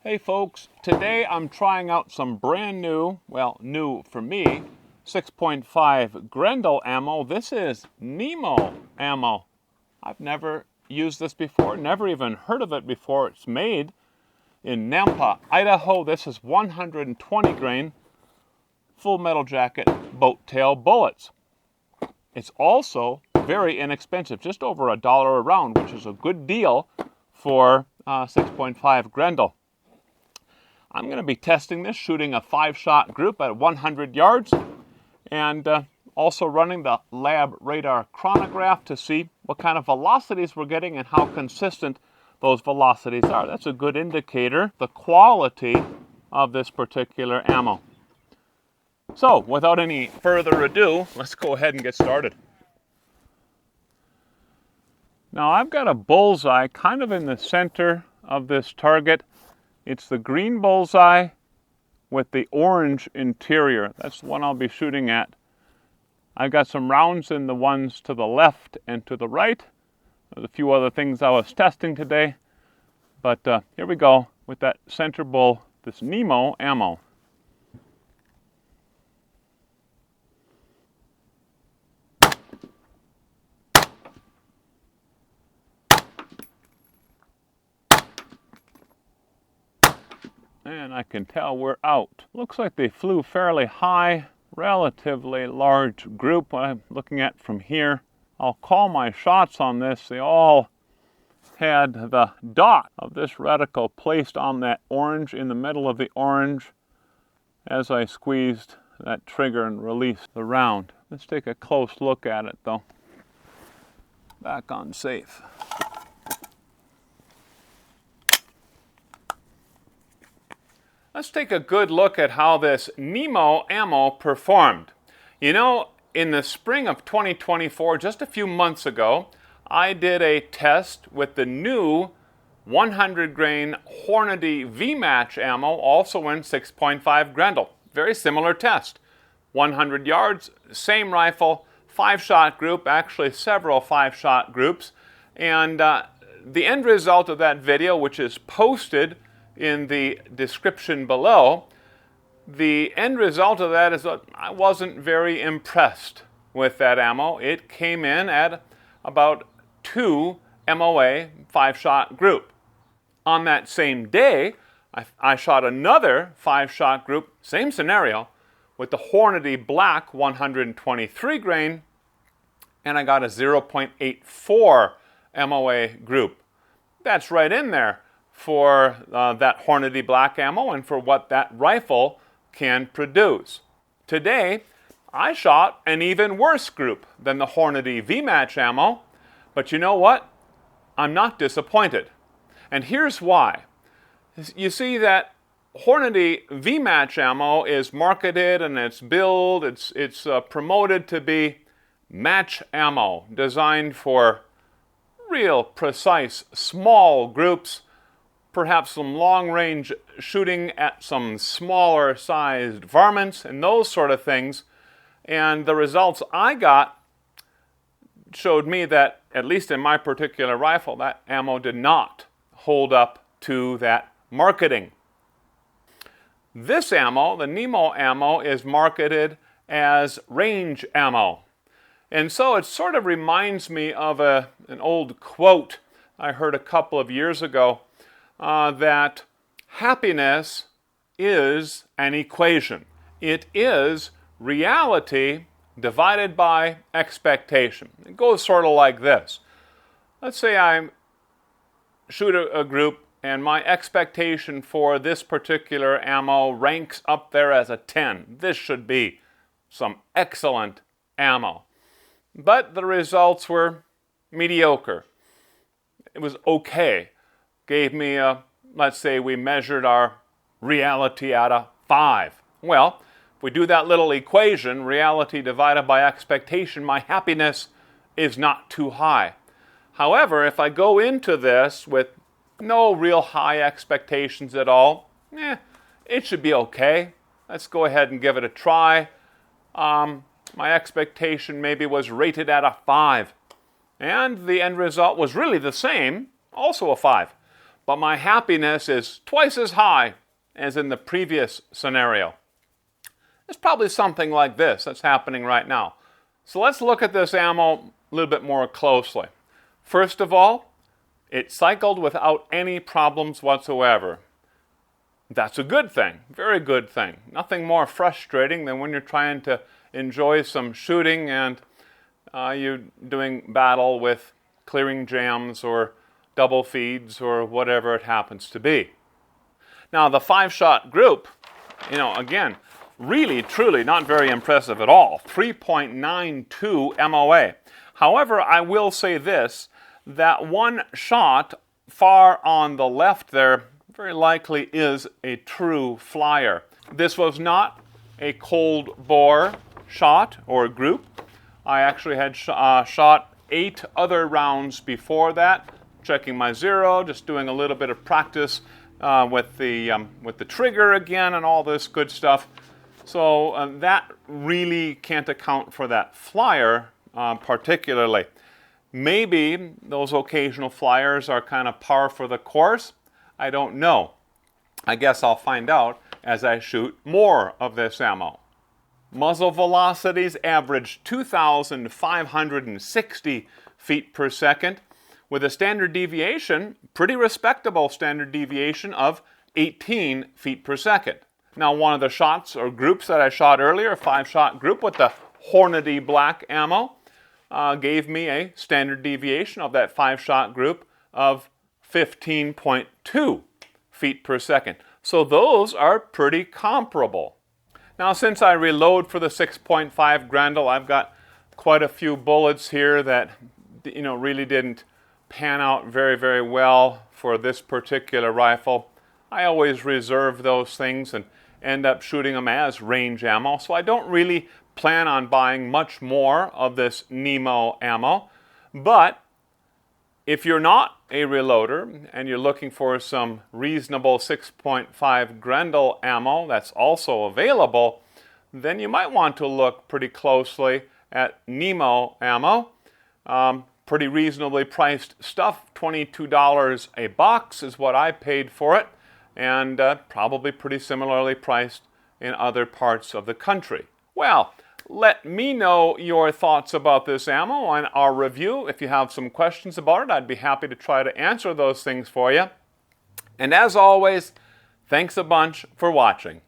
Hey folks, today I'm trying out some brand new, well, new for me, 6.5 Grendel ammo. This is NEMO ammo. I've never used this before, never even heard of it before. It's made in Nampa, Idaho. This is 120 grain full metal jacket boat tail bullets. It's also very inexpensive, just over $1 a round, which is a good deal for 6.5 Grendel. I'm going to be testing this, shooting a 5-shot group at 100 yards, and also running the lab radar chronograph to see what kind of velocities we're getting and how consistent those velocities are. That's a good indicator, the quality of this particular ammo. So, without any further ado, let's go ahead and get started. Now, I've got a bullseye kind of in the center of this target. It's the green bullseye with the orange interior. That's the one I'll be shooting at. I've got some rounds in the ones to the left and to the right. There's a few other things I was testing today. But here we go with that center bull, this NEMO ammo. And I can tell we're out. Looks like they flew fairly high, relatively large group I'm looking at from here. I'll call my shots on this. They all had the dot of this reticle placed on that orange, in the middle of the orange, as I squeezed that trigger and released the round. Let's take a close look at it though. Back on safe. Let's take a good look at how this NEMO ammo performed. You know, in the spring of 2024, just a few months ago, I did a test with the new 100 grain Hornady V-Match ammo, also in 6.5 Grendel. Very similar test. 100 yards, same rifle, 5-shot group, actually several 5-shot groups. And the end result of that video, which is posted in the description below, the end result of that is that I wasn't very impressed with that ammo. It came in at about 2 MOA 5-shot group. On that same day, I shot another 5-shot group, same scenario, with the Hornady Black 123 grain, and I got a 0.84 MOA group. That's right in there for that Hornady Black ammo and for what that rifle can produce. Today, I shot an even worse group than the Hornady V-Match ammo, but you know what? I'm not disappointed. And here's why. You see that Hornady V-Match ammo is marketed and it's billed, it's promoted to be match ammo, designed for real precise small groups, perhaps some long-range shooting at some smaller-sized varmints and those sort of things. And the results I got showed me that, at least in my particular rifle, that ammo did not hold up to that marketing. This ammo, the NEMO ammo, is marketed as range ammo. And so it sort of reminds me of an old quote I heard a couple of years ago, that happiness is an equation. It is reality divided by expectation. It goes sort of like this. Let's say I shoot a group and my expectation for this particular ammo ranks up there as a 10. This should be some excellent ammo. But the results were mediocre. It was okay. Gave me let's say we measured our reality at a 5. Well, if we do that little equation, reality divided by expectation, my happiness is not too high. However, if I go into this with no real high expectations at all, it should be okay. Let's go ahead and give it a try. My expectation maybe was rated at a 5. And the end result was really the same, also a 5. but my happiness is twice as high as in the previous scenario. It's probably something like this that's happening right now. So let's look at this ammo a little bit more closely. First of all, it cycled without any problems whatsoever. That's a good thing, very good thing. Nothing more frustrating than when you're trying to enjoy some shooting and you're doing battle with clearing jams or double feeds or whatever it happens to be. Now the 5-shot group, again, really, truly not very impressive at all. 3.92 MOA. However, I will say this, that one shot far on the left there very likely is a true flyer. This was not a cold bore shot or group. I actually had shot 8 other rounds before that, checking my zero, just doing a little bit of practice with the trigger again and all this good stuff. So that really can't account for that flyer particularly. Maybe those occasional flyers are kind of par for the course. I don't know. I guess I'll find out as I shoot more of this ammo. Muzzle velocities averaged 2,560 feet per second with a standard deviation, pretty respectable standard deviation of 18 feet per second. Now one of the shots or groups that I shot earlier, a 5-shot group with the Hornady black ammo, gave me a standard deviation of that 5-shot group of 15.2 feet per second. So those are pretty comparable. Now since I reload for the 6.5 Grendel, I've got quite a few bullets here that really didn't pan out very, very well for this particular rifle. I always reserve those things and end up shooting them as range ammo, so I don't really plan on buying much more of this NEMO ammo. But if you're not a reloader and you're looking for some reasonable 6.5 Grendel ammo that's also available, then you might want to look pretty closely at NEMO ammo. Pretty reasonably priced stuff, $22 a box is what I paid for it, and probably pretty similarly priced in other parts of the country. Well, let me know your thoughts about this ammo and our review. If you have some questions about it, I'd be happy to try to answer those things for you. And as always, thanks a bunch for watching.